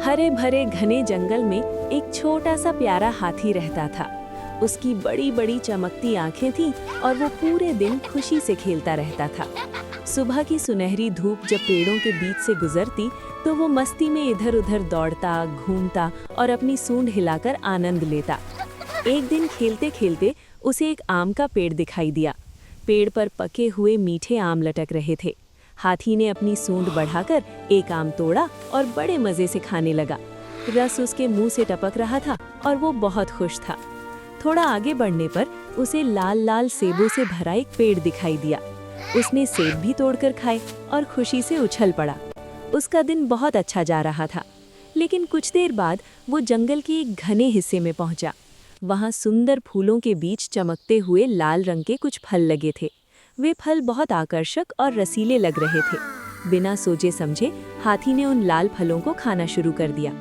हरे भरे घने जंगल में एक छोटा सा प्यारा हाथी रहता था। उसकी बड़ी बड़ी चमकती आंखें थीं और वो पूरे दिन खुशी से खेलता रहता था। सुबह की सुनहरी धूप जब पेड़ों के बीच से गुजरती तो वो मस्ती में इधर उधर दौड़ता, घूमता और अपनी सूंड हिलाकर आनंद लेता। एक दिन खेलते खेलते उसे एक आम का पेड़ दिखाई दिया। पेड़ पर पके हुए मीठे आम लटक रहे थे। हाथी ने अपनी सूंड बढ़ाकर एक आम तोड़ा और बड़े मजे से खाने लगा। रस उसके मुंह से टपक रहा था और वो बहुत खुश था। थोड़ा आगे बढ़ने पर उसे लाल लाल सेबों से भरा एक पेड़ दिखाई दिया। उसने सेब भी तोड़कर खाए और खुशी से उछल पड़ा। उसका दिन बहुत अच्छा जा रहा था। लेकिन कुछ देर बाद वो जंगल के एक घने हिस्से में पहुंचा। वहां सुंदर फूलों के बीच चमकते हुए लाल रंग के कुछ फल लगे थे। वे फल बहुत आकर्षक और रसीले लग रहे थे। बिना सोचे समझे हाथी ने उन लाल फलों को खाना शुरू कर दिया।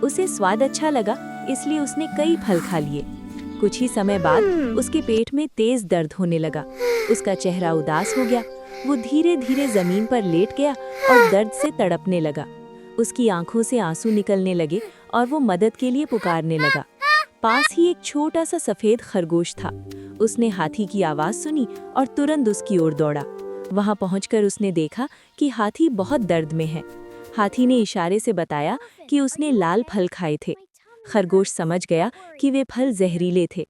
उसे स्वाद अच्छा लगा, इसलिए उसने कई फल खा लिए। कुछ ही समय बाद उसके पेट में तेज दर्द होने लगा। उसका चेहरा उदास हो गया। वो धीरे धीरे जमीन पर लेट गया और दर्द से तड़पने लगा। उसकी आंखों से आंसू निकलने लगे और वो मदद के लिए पुकारने लगा। पास ही एक छोटा सा सफेद खरगोश था। उसने हाथी की आवाज सुनी और तुरंत उसकी ओर दौड़ा। वहां पहुंचकर उसने देखा कि हाथी बहुत दर्द में है। हाथी ने इशारे से बताया कि उसने लाल फल खाए थे। खरगोश समझ गया कि वे फल जहरीले थे।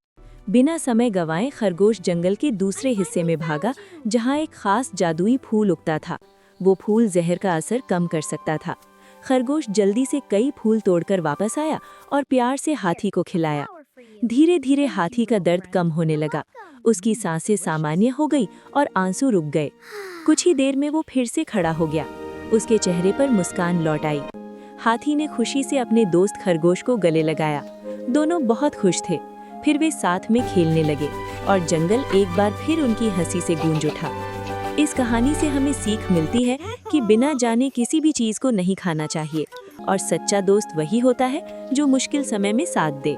बिना समय गंवाए खरगोश जंगल के दूसरे हिस्से में भागा, जहां एक खास जादुई फूल उगता था। वो फूल जहर का असर कम कर सकता था। खरगोश जल्दी से कई फूल तोड़कर वापस आया और प्यार से हाथी को खिलाया। धीरे धीरे हाथी का दर्द कम होने लगा। उसकी सांसें सामान्य हो गई और आंसू रुक गए। कुछ ही देर में वो फिर से खड़ा हो गया। उसके चेहरे पर मुस्कान लौट आई। हाथी ने खुशी से अपने दोस्त खरगोश को गले लगाया। दोनों बहुत खुश थे। फिर वे साथ में खेलने लगे और जंगल एक बार फिर उनकी हंसी से गूंज उठा। इस कहानी से हमें सीख मिलती है कि बिना जाने किसी भी चीज को नहीं खाना चाहिए और सच्चा दोस्त वही होता है जो मुश्किल समय में साथ दे।